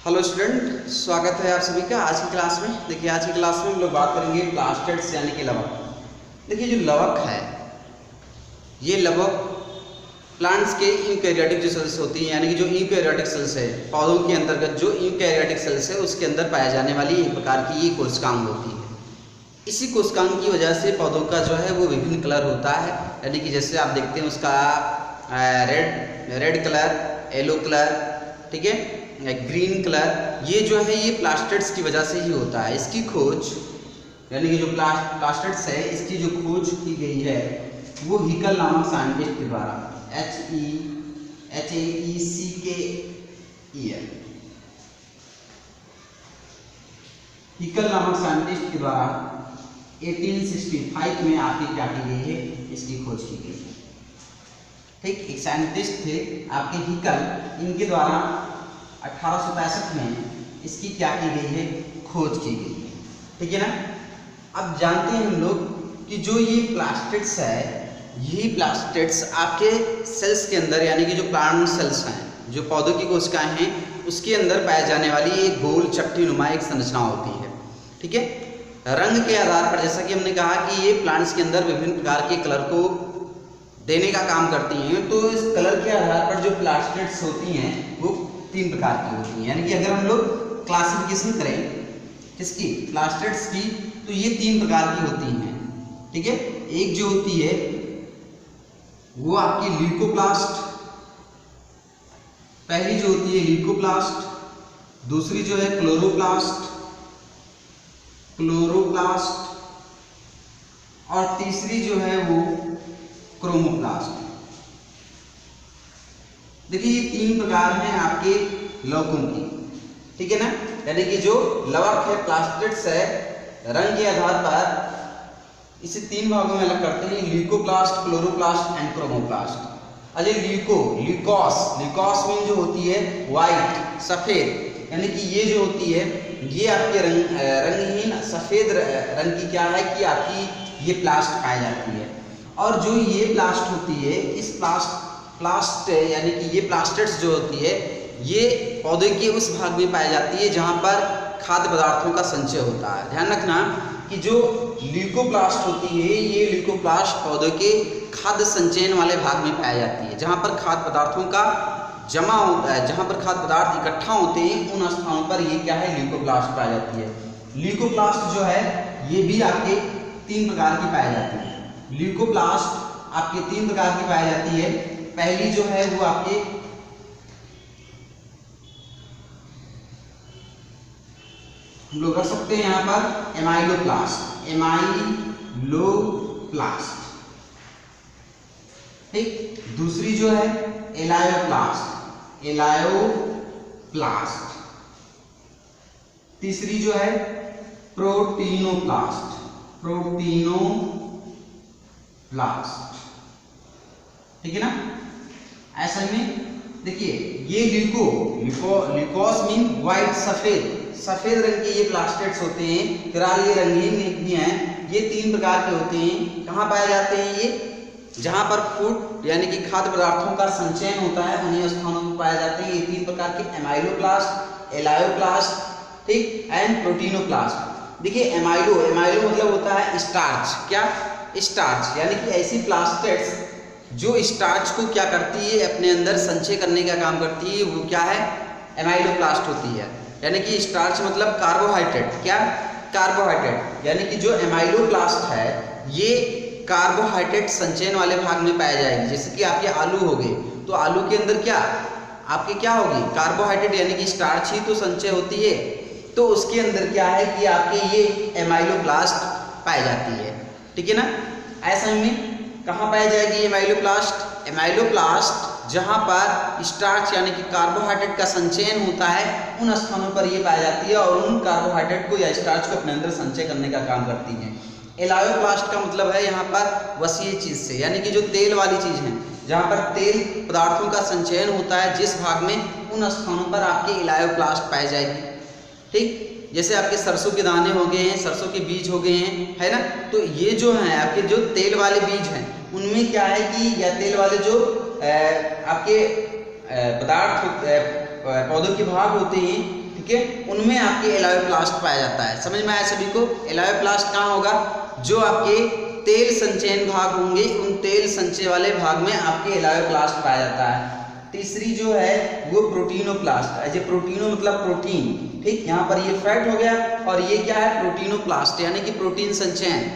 Hello student, स्वागत है आप सभी का आज की क्लास में। देखिए आज की क्लास में हम लोग बात करेंगे प्लास्टिड्स यानी कि लवक। देखिए जो लवक है, ये लवक प्लांट्स के यूकैरियोटिक जो सेल्स होती हैं, यानी कि जो यूकैरियोटिक सेल्स है, पौधों के अंतर्गत जो यूकैरियोटिक सेल्स है उसके अंदर पाए जाने वाली एक प्रकार की ये कोशिकांग होती है। इसी कोशिकांग की वजह से पौधों का जो है वो विभिन्न कलर होता है, यानी कि जैसे आप देखते हैं उसका रेड कलर, येलो कलर, ठीक है, ग्रीन कलर, ये जो है ये प्लास्टिड्स की वजह से ही होता है। इसकी खोज यानी कि जो प्लास्टिड्स है इसकी जो खोज की गई है वो हिकल नामक साइंटिस्ट के द्वारा HECKEL हिकल नामक साइंटिस्ट के द्वारा 1865 में आपकी क्या की गई है, इसकी खोज की गई है। ठीक, एक साइंटिस्ट थे आपके हिकल, इनके द्वारा 1865 में इसकी क्या की गई है, खोज की गई है। ठीक है ना। अब जानते हैं हम लोग कि जो ये प्लास्टिड्स है, यही प्लास्टिड्स आपके सेल्स के अंदर यानी कि जो प्लांट सेल्स हैं, जो पौधों की कोशिकाएं हैं, उसके अंदर पाए जाने वाली एक गोल चपटी नुमा एक संरचना होती है। ठीक है, रंग के आधार पर, जैसा कि हमने कहा कि ये प्लांट्स के अंदर विभिन्न प्रकार के कलर को देने का काम करती हैं, तो इस कलर के आधार पर जो प्लास्टिड्स होती हैं वो 3 प्रकार की होती हैं। यानी कि अगर हम लोग क्लासिफिकेशन करें किसकी, प्लास्टिड्स की, तो ये 3 प्रकार की होती हैं। ठीक है, एक जो होती है वो आपकी ल्यूकोप्लास्ट, पहली जो होती है ल्यूकोप्लास्ट, दूसरी जो है क्लोरोप्लास्ट, और तीसरी जो है वो क्रोमोप्लास्ट। देखिए ये 3 प्रकार हैं आपके लवकों की। ठीक है ना, यानी कि जो लवक है, प्लास्टिड्स है, रंग के आधार पर इसे 3 भागों में अलग करते हैं, leucoplast, chloroplast and chromoplast. Ajay leucos mean जो होती है वाइट, सफेद, यानी कि ये जो होती है ये आपके रंगहीन सफेद रंग की क्या है कि आपकी ये प्लास्ट पाई जाती है। और जो ये प्लास्ट होती है, इस प्लास्ट यानी कि ये प्लास्टिड्स जो होती है ये पौधे के उस भाग में पाई जाती है जहाँ पर खाद्य पदार्थों का संचय होता है। ध्यान रखना कि जो ल्यूकोप्लास्ट होती है, ये ल्यूकोप्लास्ट पौधे के खाद्य संचयन वाले भाग में पाई जाती है, जहाँ पर खाद्य पदार्थों का जमा होता है, जहाँ पर खाद्य पदार्थ इकट्ठा होते हैं, उन स्थानों पर ये क्या है, ल्यूकोप्लास्ट पाई जाती है। ल्यूकोप्लास्ट जो है ये भी आपके 3 प्रकार की पाई जाती है। ल्यूकोप्लास्ट आपके 3 प्रकार की पाई जाती है। पहली जो है वो आपके हम लोग रख सकते हैं यहाँ पर एमाइलोप्लास्ट, ठीक। दूसरी जो है एलायोप्लास्ट, तीसरी जो है प्रोटीनोप्लास्ट, ठीक है ना। ऐसा में देखिए ये ल्यूकोस मीन वाइट, सफेद रंग के ये प्लास्टिड्स होते हैं। फिलहाल ये रंगीन भी हैं। ये 3 प्रकार के होते हैं। कहाँ पाए जाते हैं ये, जहाँ पर फूड यानी कि खाद्य पदार्थों का संचयन होता है, उन्हीं स्थानों पर पाए जाते हैं ये 3 प्रकार के एमाइलोप्लास्ट, एलायोप्लास्ट, ठीक, एंड प्रोटीनोप्लास्ट। देखिए एमाइलो मतलब होता है स्टार्च, क्या, स्टार्च, यानी कि ऐसी प्लास्टिड्स जो स्टार्च को क्या करती है, अपने अंदर संचय करने का काम करती है, वो क्या है, एमाइलोप्लास्ट होती है। यानी कि स्टार्च मतलब कार्बोहाइड्रेट, क्या, कार्बोहाइड्रेट, यानी कि जो एमाइलोप्लास्ट है ये कार्बोहाइड्रेट संचयन वाले भाग में पाए जाएगी। जैसे कि आपके आलू हो गए, तो आलू के अंदर क्या आपके क्या होगी, कार्बोहाइड्रेट यानी कि स्टार्च ही तो संचय होती है। तो उसके अंदर क्या है कि आपके ये एमाइलोप्लास्ट पाई जाती है। ठीक है ना। ऐसा में कहाँ पाई जाएगी एमाइलोप्लास्ट, जहाँ पर स्टार्च यानी कि कार्बोहाइड्रेट का संचयन होता है, उन स्थानों पर ये पाई जाती है और उन कार्बोहाइड्रेट को या स्टार्च को अपने अंदर संचय करने का काम करती है। एलायोप्लास्ट का मतलब है यहाँ पर वसीय चीज से, यानी कि जो तेल वाली चीज है, जहाँ पर तेल पदार्थों का संचयन होता है, जिस भाग में, उन स्थानों पर आपके एलायोप्लास्ट पाई जाएगी। ठीक, जैसे आपके सरसों के दाने हो गए हैं, सरसों के बीज हो गए हैं, है ना। तो ये जो हैं आपके जो तेल वाले बीज हैं, उनमें क्या है कि या तेल वाले जो आपके पदार्थ पौधों के भाग होते हैं, ठीक है, उनमें आपके एलायोप्लास्ट पाया जाता है। समझ में आया सभी को? एलायोप्लास्ट कहाँ होगा? जो आपके तेल संचयन भाग होंगे उन तेल संचय वाले भाग में आपके एलायोप्लास्ट पाया जाता है। तीसरी जो है वो प्रोटीनोप्लास्ट है। जो प्रोटीनो मतलब प्रोटीन, ठीक, यहाँ पर ये फैट हो गया और ये क्या है? प्रोटीनोप्लास्ट यानी कि प्रोटीन संचयन,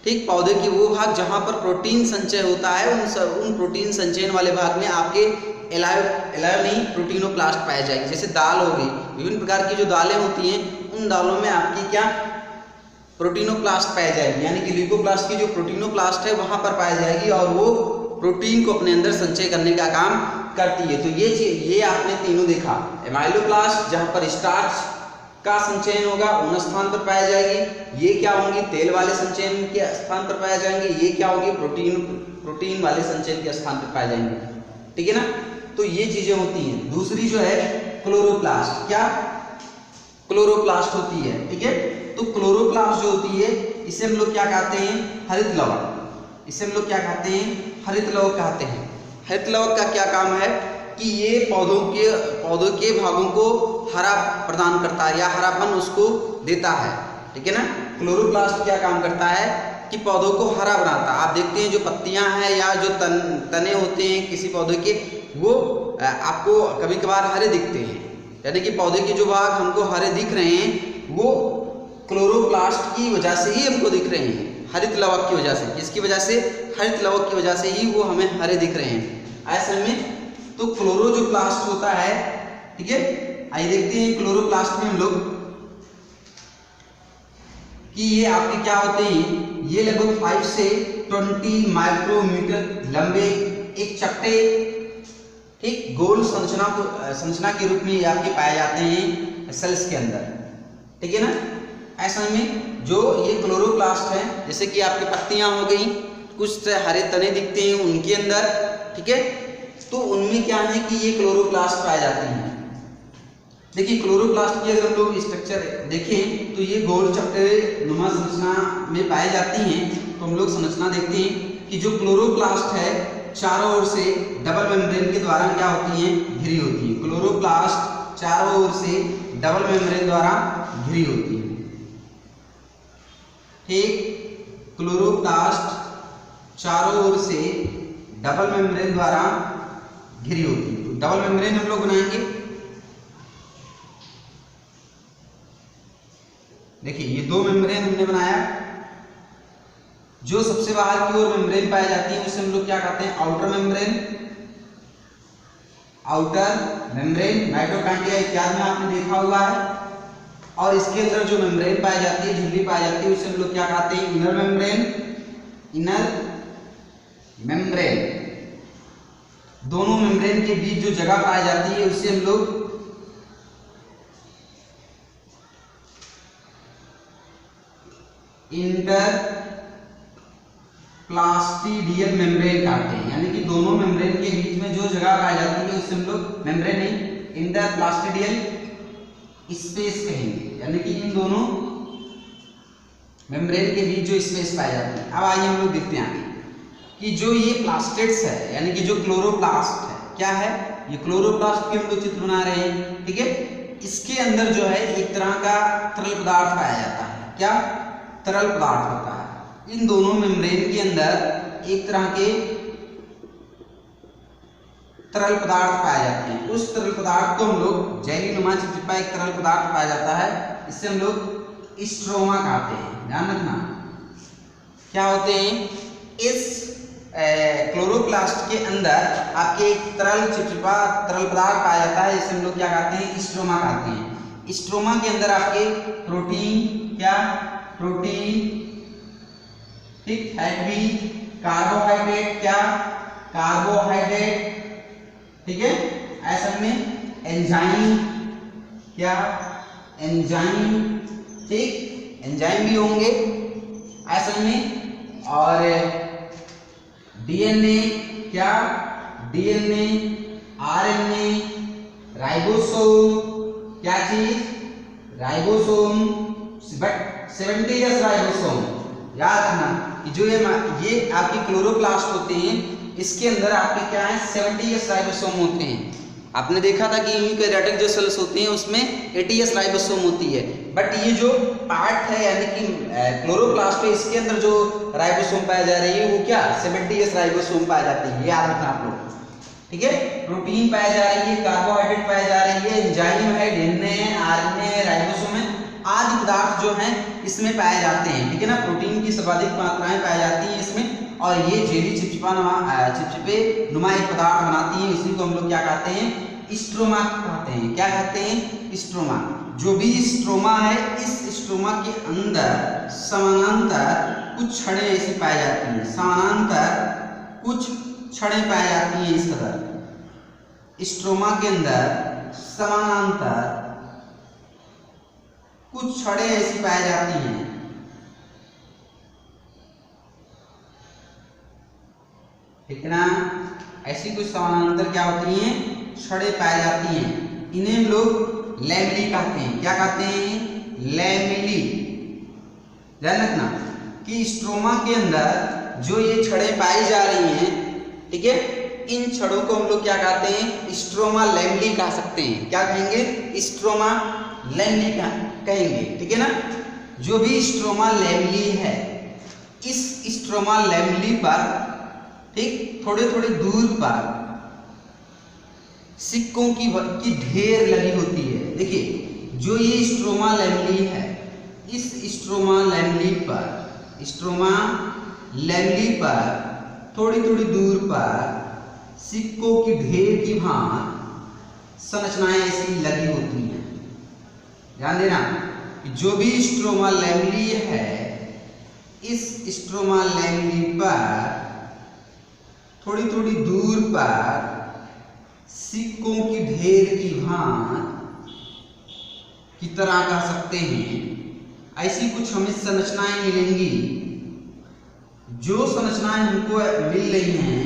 ठीक, पौधे की वो भाग जहाँ पर प्रोटीन संचय होता है उन प्रोटीन संचयन वाले भाग में आपके एलायो नहीं प्रोटीनोप्लास्ट पाए जाएंगे। जैसे दाल हो गई, विभिन्न प्रकार की जो दालें होती हैं उन दालों में आपकी क्या प्रोटीनोप्लास्ट पाए जाएगी, यानी कि ल्यूकोप्लास्ट की जो प्रोटीनोप्लास्ट है वहाँ पर पाई जाएगी और वो प्रोटीन को अपने अंदर संचय करने का काम करती है। तो ये आपने तीनों देखा। एमाइलोप्लास्ट जहाँ पर स्टार्च का संचयन होगा उन स्थान पर पाया जाएगी। ये क्या होंगी? तेल वाले संचयन के स्थान पर पाया जाएंगे। ये क्या होगी? प्रोटीन वाले संचयन के स्थान पर पाए जाएंगे, ठीक है ना। तो ये चीजें होती हैं। दूसरी जो है क्लोरोप्लास्ट, क्या क्लोरोप्लास्ट होती है, ठीक है। तो क्लोरोप्लास्ट जो होती है इसे हम लोग क्या कहते हैं? हरित लवक। इसे हम लोग क्या कहते हैं? हरित लवक कहते हैं। हरित लवक का क्या काम है कि ये पौधों के भागों को हरा प्रदान करता है या हरापन उसको देता है, ठीक है ना। क्लोरोप्लास्ट क्या काम करता है कि पौधों को हरा बनाता है। आप देखते हैं जो पत्तियां हैं या जो तने होते हैं किसी पौधे के, वो आपको कभी कभार हरे दिखते हैं, यानी कि पौधे के जो भाग हमको हरे दिख रहे हैं वो क्लोरोप्लास्ट की वजह से ही हमको दिख रहे हैं, हरित लवक की वजह से। किसकी वजह से? हरित लवक की वजह से ही वो हमें हरे दिख रहे हैं। ऐसे में तो क्लोरो जो प्लास्ट होता है, ठीक है, आइए देखते हैं क्लोरोप्लास्ट में हम लोग कि ये आपके क्या होते हैं। ये लगभग 5 से 20 माइक्रोमीटर लंबे एक चपटे, ठीक, गोल संरचना के रूप में आपके पाए जाते हैं सेल्स के अंदर, ठीक है ना। ऐसा में जो ये क्लोरोप्लास्ट है, जैसे कि आपकी पत्तियां हो गई, कुछ हरे तने दिखते हैं उनके अंदर, ठीक है, तो उनमें क्या है कि ये क्लोरोप्लास्ट पाए जाते हैं। देखिए क्लोरोप्लास्ट की अगर हम लोग स्ट्रक्चर देखें तो ये गोल चपटे नुमा संरचना में पाई जाती हैं। तो हम लोग संरचना देखते हैं कि जो क्लोरोप्लास्ट है चारों ओर से डबल मेम्ब्रेन के द्वारा क्या होती है? घिरी होती है। क्लोरोप्लास्ट चारों ओर से डबल मेम्ब्रेन द्वारा घिरी होती है, ठीक। क्लोरोप्लास्ट चारों ओर से डबल मेम्ब्रेन द्वारा घिरी होती है। तो डबल मेम्ब्रेन हम लोग बनाएंगे। देखिए ये 2 मेम्ब्रेन हमने बनाया। जो सबसे बाहर की ओर मेम्ब्रेन पाई जाती है उसे हम लोग क्या कहते हैं? Outer membrane. Outer membrane mitochondria इत्यादि में आपने देखा हुआ है। और इसके अंदर जो मेम्ब्रेन पाई जाती है, झिल्ली पाई जाती है, उसे हम लोग क्या कहते हैं? Inner membrane. Inner membrane. दोनों मेम्ब्रेन के बीच जो जगह पाई जाती है उसे हम लोग इंटरप्लास्टिडियल मेम्ब्रेन कहते हैं, यानी कि दोनों मेम्ब्रेन के बीच में जो जगह पाई जाती है उसे हम लोग मेम्ब्रेन नहीं इंटरप्लास्टिडियल स्पेस कहेंगे, यानी कि इन दोनों मेम्ब्रेन के बीच जो स्पेस पाई जाती है। अब आइए हम लोग देखते हैं कि जो ये प्लास्टेड्स है, यानी कि जो क्लोरोप्लास्ट है, क्या है ये? क्लोरोप्लास्ट के हम लोग चित्र बना रहे हैं, ठीक है। इसके अंदर जो है एक तरह का तरल पदार्थ पाया जाता है। क्या तरल पदार्थ होता है? इन दोनों मेम्ब्रेन के अंदर एक तरह के तरल पदार्थ पाए जाते हैं। उस तरल पदार्थ को हम लोग जेली नुमा चिपचिपा एक तरल पदार्थ पाया जाता है, इससे हम लोग स्ट्रोमा कहते हैं। ध्यान रखना क्या होते हैं? इस क्लोरोप्लास्ट के अंदर आपके एक तरल चिपचिपा तरल पदार्थ पाया जाता है, जिसे हम लोग क्या कहते हैं? स्ट्रोमा कहते हैं। स्ट्रोमा के अंदर आपके प्रोटीन, क्या प्रोटीन, ठीक, फैट भी, कार्बोहाइड्रेट, क्या कार्बोहाइड्रेट, ठीक है। ऐसा में एंजाइम, क्या एंजाइम, ठीक, एंजाइम भी होंगे ऐसा में। और डीएनए, क्या डीएनए, आरएनए, राइबोसोम, क्या चीज? Ribosome, but 70S ribosome. याद रखना कि जो ये आपकी क्लोरोप्लास्ट होते हैं, इसके अंदर आपके क्या है? 70S राइबोसोम होते हैं, आपने देखा था कि यूकैरियोटिक जो सेल्स होती हैं उसमें ATS राइबोसोम होती है, बट ये जो पार्ट है यानी कि क्लोरोप्लास्ट है, इसके अंदर जो राइबोसोम पाई जा रही है वो क्या 70S राइबोसोम पाई जाती है, याद रखना आप लोग, ठीक है। प्रोटीन पाई जा रही है, कार्बोहाइड्रेट पाई जा रही है, एंजाइम है, DNA है, RNA है, राइबोसोम है, आदि पदार्थ जो हैं इसमें पाए जाते हैं, ठीक है ना। प्रोटीन की सर्वाधिक मात्राएं पाई जाती हैं इसमें, और ये जेली चिपचिपे नुमा एक पदार्थ बनाती है, इसी को हम लोग क्या कहते हैं, स्ट्रोमा कहते हैं। क्या कहते हैं, स्ट्रोमा। जो भी स्ट्रोमा है, इस स्ट्रोमा के अंदर समानांतर कुछ छड़ें ऐसी पाई जाती हैं, समानांतर कुछ छड़ें पाई जाती हैं इस तरह। स्ट्रोमा के अंदर समानांतर कुछ छड़ें ऐसी पाई जाती हैं, ठीक है ना। ऐसी कुछ समानांतर क्या होती हैं, छड़ें पाई जाती हैं, इन्हें हम लोग लैमेली कहते हैं। क्या कहते हैं, लैमेली। ध्यान रखना कि स्ट्रोमा के अंदर जो ये छड़ें पाई जा रही हैं, ठीक है, इन छड़ों को हम लोग क्या कहते हैं, स्ट्रोमा लैमेली कह सकते हैं। क्या कहेंगे, स्ट्रोमा लैमेली कहेंगे, ठीक है ना। जो भी स्ट्रोमा लैमेली है, इस स्ट्रोमा लैमेली पर, ठीक, थोड़े थोड़े दूर पर सिक्कों की ढेर लगी होती है। देखिए, जो ये स्ट्रोमा लैमेली है, इस स्ट्रोमा लैमेली पर थोड़ी थोड़ी दूर पर सिक्कों की ढेर की भांति संरचनाएं ऐसी लगी होती हैं। ध्यान देना कि जो भी स्ट्रोमा लैमेली है, इस स्ट्रोमा लैमेली पर थोड़ी थोड़ी दूर पर सिक्कों की ढेर की भांति की तरह कह सकते हैं, ऐसी कुछ हमें संरचनाएं मिलेंगी। जो संरचनाएं हमको मिल रही हैं,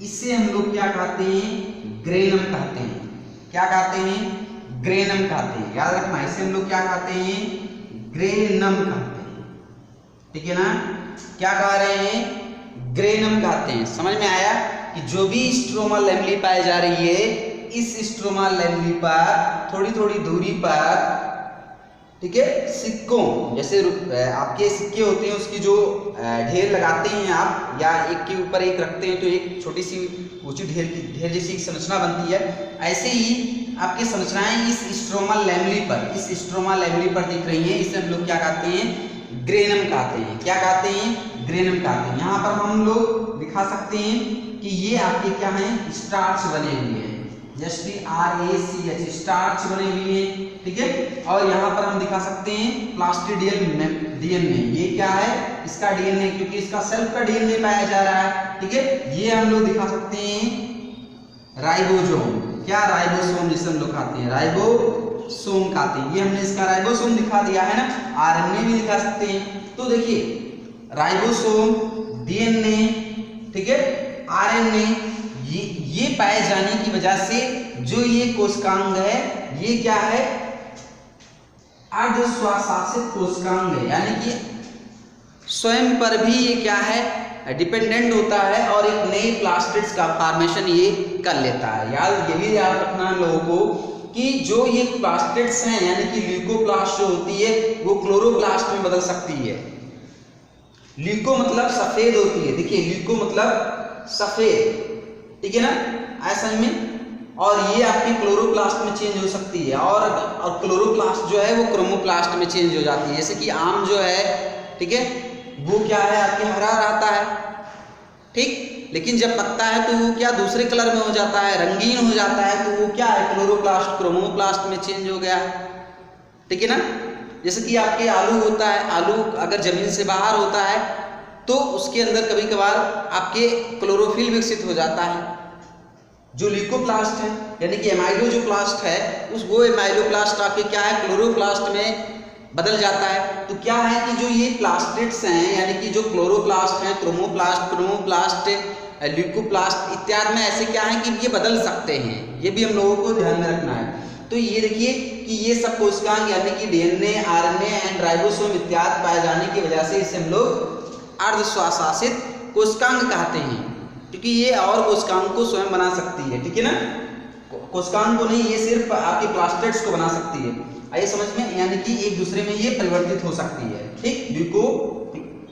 इसे हम लोग क्या कहते हैं, ग्रेनम कहते हैं। क्या कहते हैं, ग्रेनम कहते हैं। याद रखना, इसे हम लोग क्या कहते हैं, ग्रेनम कहते हैं, ठीक है ना। क्या कह रहे हैं, ग्रेनम कहते हैं। समझ में आया कि जो भी स्ट्रोमा लैमेली पाई जा रही है, इस स्ट्रोमा लैमेली पर थोड़ी थोड़ी दूरी पर, ठीक है, सिक्कों, जैसे आपके सिक्के होते हैं उसकी जो ढेर लगाते हैं आप, या एक के ऊपर एक रखते हैं तो एक छोटी सी ऊंची ढेर जैसी संरचना बनती है, ऐसे ही आपकी संरचनाएं इस स्ट्रोमा लैमेली पर दिख रही हैं। इसे हम लोग क्या कहते हैं, ग्रेनम कहते हैं। क्या कहते हैं, ग्रेनम कहते हैं। यहाँ पर हम लोग दिखा सकते हैं कि ये आपके क्या हैं, स्टार्च बने हुए हैं, STARCH, स्टार्च बने हुए हैं, ठीक है। और यहाँ पर हम दिखा सकते हैं प्लास्टिडियम DNA। ये क्या है, इसका DNA, क्योंकि इसका सेल्फ का DNA पाया जा रहा है, ठीक है। ये हम लोग दिखा सकते हैं राइबोसोम। क्या, राइबोसोम, जिसे हम लोग कहते हैं राइबोसोम कहते हैं। ये हमने इसका राइबोसोम दिखा दिया है ना। RNA भी दिखा सकते हैं। तो देखिए, राइबोसोम, DNA, ठीक है, RNA, ये पाए जाने की वजह से जो ये कोशिकांग है, ये क्या है, अर्धस्वशासित कोशिकांग है, यानी कि स्वयं पर भी ये क्या है, डिपेंडेंट होता है और एक नई प्लास्टिड्स का फॉर्मेशन ये कर लेता है। ये भी याद रखना है लोगों को कि जो ये प्लास्टिड्स हैं, यानी कि ल्यूकोप्लास्ट जो होती है, वो क्लोरोप्लास्ट में बदल सकती है। ल्यूको मतलब सफेद होती है। देखिए, ल्यूको मतलब सफेद, ठीक है ना, ऐसा में, और ये आपकी क्लोरोप्लास्ट में चेंज हो सकती है, और क्लोरोप्लास्ट जो है वो क्रोमोप्लास्ट में चेंज हो जाती है। जैसे कि आम जो है, ठीक है, वो क्या है, आपके हरा रहता है, ठीक, लेकिन जब पकता है तो वो क्या दूसरे कलर में हो जाता है, रंगीन हो जाता है, तो वो क्या है, क्लोरोप्लास्ट क्रोमोप्लास्ट में चेंज हो गया, ठीक है ना। जैसे कि आपके आलू होता है, आलू अगर जमीन से बाहर होता है तो उसके अंदर कभी कभार आपके क्लोरोफिल विकसित हो जाता है। जो ल्यूकोप्लास्ट है, यानी कि एमाइलो जो प्लास्ट है, वो एमाइलोप्लास्ट आपके क्या है, क्लोरोप्लास्ट में बदल जाता है। तो क्या है कि जो ये प्लास्टिड्स हैं, यानी कि जो क्लोरोप्लास्ट हैं, क्रोमोप्लास्ट, ल्यूकोप्लास्ट इत्यादि में ऐसे क्या है कि ये बदल सकते हैं। ये भी हम लोगों को ध्यान में रखना है। तो ये देखिए कि ये सब कोशिकांग, यानी कि DNA, RNA एंड राइबोसोम इत्यादि पाए जाने की वजह से इसे हम लोग अर्धस्वशासित कोशिकांग कहते हैं, क्योंकि ये और कोशिकांग को स्वयं बना सकती है, ठीक है ना। कोशिकाओं को नहीं, ये सिर्फ आपके प्लास्टिड्स को बना सकती है। आइए समझ में, यानी कि एक दूसरे में ये परिवर्तित हो सकती है। ठीक, ल्यूको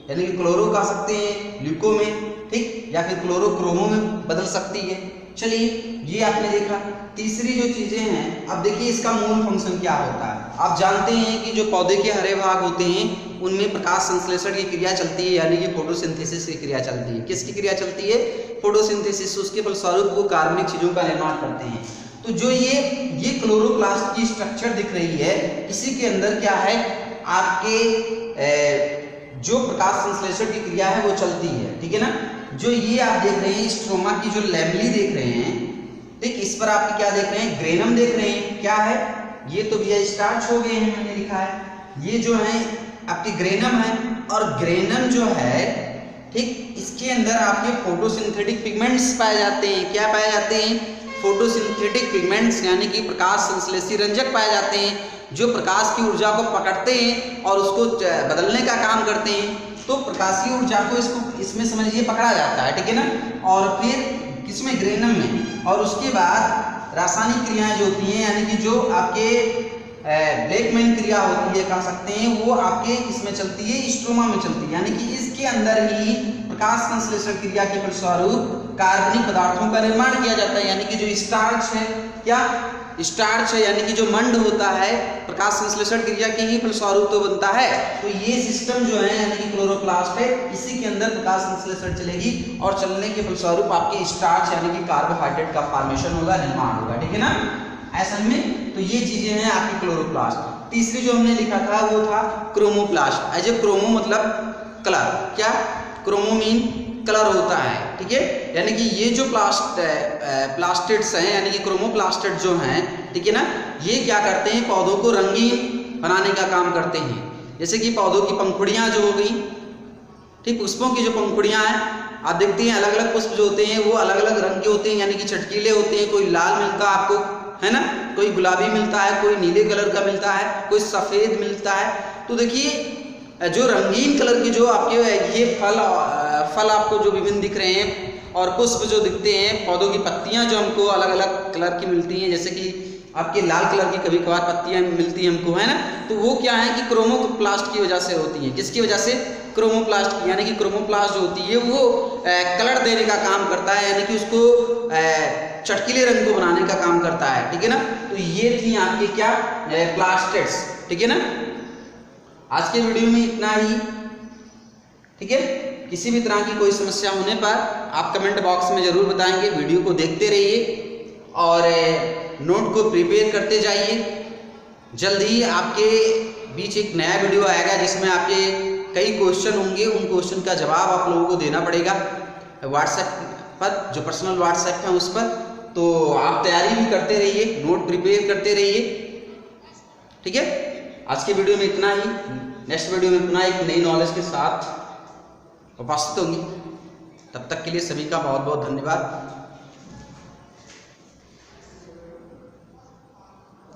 यानी कि क्लोरो कह सकते हैं ल्यूको में, ठीक, या फिर क्लोरोक्रोमो में बदल सकती है। चलिए ये आपने देखा। तीसरी जो चीजें हैं, अब देखिए इसका मूल फंक्शन क्या होता है। आप जानते हैं कि जो पौधे के हरे भाग होते हैं उनमें प्रकाश संश्लेषण की क्रिया चलती है, यानी कि फोटोसिंथेसिस की क्रिया चलती है। किसकी क्रिया चलती है? फोटोसिंथेसिस। उसके फलस्वरूप वो कार्बनिक चीजों का निर्माण करते हैं। तो जो ये क्लोरोप्लास्ट की स्ट्रक्चर दिख रही है, इसी के अंदर क्या है, आपके जो प्रकाश संश्लेषण की क्रिया है वो चलती है। ठीक है ना। जो ये आप देख रहे हैं स्ट्रोमा की जो लैमेली देख रहे हैं, ठीक, इस पर आप क्या देख रहे हैं, ग्रेनम देख रहे हैं। क्या है ये? तो भैया स्टार्च हो गए हैं, मैंने लिखा है। ये जो है आपकी ग्रेनम है, और ग्रेनम जो है, ठीक, इसके अंदर आपके फोटोसिंथेटिक पिगमेंट्स पाए जाते हैं। क्या पाए जाते हैं? फोटोसिंथेटिक पिगमेंट्स, यानी कि प्रकाश संश्लेषी रंजक पाए जाते हैं, जो प्रकाश की ऊर्जा को पकड़ते हैं और उसको बदलने का काम करते हैं। तो प्रकाशीय ऊर्जा को इसमें समझिए पकड़ा जाता है। ठीक है ना। और फिर किसमें? ग्रेनम में। और उसके बाद रासायनिक क्रियाएं जो होती हैं, यानी कि जो आपके ब्लैकमैन क्रिया होती है कह सकते हैं, वो आपके इसमें चलती है, स्ट्रोमा में चलती है। यानी कि इसके अंदर ही प्रकाश संश्लेषण क्रिया के फलस्वरूप कार्बनिक पदार्थों का निर्माण किया जाता है। यानी कि जो स्टार्च है, क्या स्टार्च है, यानी कि जो मंड होता है, प्रकाश संश्लेषण क्रिया के ही फलस्वरूप तो बनता है। तो ये सिस्टम जो है, यानी कि क्लोरोप्लास्ट है, इसी के अंदर प्रकाश संश्लेषण चलेगी, और चलने के फलस्वरूप आपके स्टार्च यानी कि कार्बोहाइड्रेट का फॉर्मेशन होगा, निर्माण होगा। ठीक है ना। ऐसा में तो ये चीजें हैं आपकी क्लोरोप्लास्ट। तीसरी जो हमने लिखा था वो था क्रोमोप्लास्ट। एज ए क्रोमो मतलब कलर। क्या? क्रोमो मीन कलर होता है। ठीक है। यानी कि ये जो प्लास्टिड्स हैं, यानी कि क्रोमोप्लास्टिड जो हैं, ठीक है ना, ये क्या करते हैं, पौधों को रंगीन बनाने का काम करते हैं। जैसे कि पौधों की पंखुड़ियाँ जो हो गई, ठीक, पुष्पों की जो पंखुड़ियाँ हैं, आप देखते हैं अलग अलग पुष्प जो होते हैं वो अलग अलग रंग के होते हैं, यानी कि चटकीले होते हैं। कोई लाल मिलता है आपको, है ना, कोई गुलाबी मिलता है, कोई नीले कलर का मिलता है, कोई सफ़ेद मिलता है। तो देखिए जो रंगीन कलर के जो आपके ये फल आपको जो विभिन्न दिख रहे हैं, और पुष्प जो दिखते हैं, पौधों की पत्तियां जो हमको अलग अलग कलर की मिलती हैं, जैसे कि आपके लाल कलर की कभी कभार पत्तियां मिलती हैं हमको, है ना, तो वो क्या है कि क्रोमोप्लास्ट की वजह से होती हैं। किसकी वजह से? क्रोमोप्लास्ट की। यानी कि क्रोमोप्लास्ट जो होती है वो कलर देने का काम करता है, यानी कि उसको चटकीले रंग को बनाने का काम करता है। ठीक है ना। तो ये थी आपके क्या, प्लास्टिड्स। ठीक है ना। आज के वीडियो में इतना ही। ठीक है। किसी भी तरह की कोई समस्या होने पर आप कमेंट बॉक्स में ज़रूर बताएंगे। वीडियो को देखते रहिए और नोट को प्रिपेयर करते जाइए। जल्द ही आपके बीच एक नया वीडियो आएगा जिसमें आपके कई क्वेश्चन होंगे। उन क्वेश्चन का जवाब आप लोगों को देना पड़ेगा व्हाट्सएप पर, जो पर्सनल व्हाट्सएप है उस पर। तो आप तैयारी भी करते रहिए, नोट प्रिपेयर करते रहिए। ठीक है। आज के वीडियो में इतना ही। नेक्स्ट वीडियो में पुनः एक नई नॉलेज के साथ उपस्थित होंगी। तब तक के लिए सभी का बहुत बहुत धन्यवाद।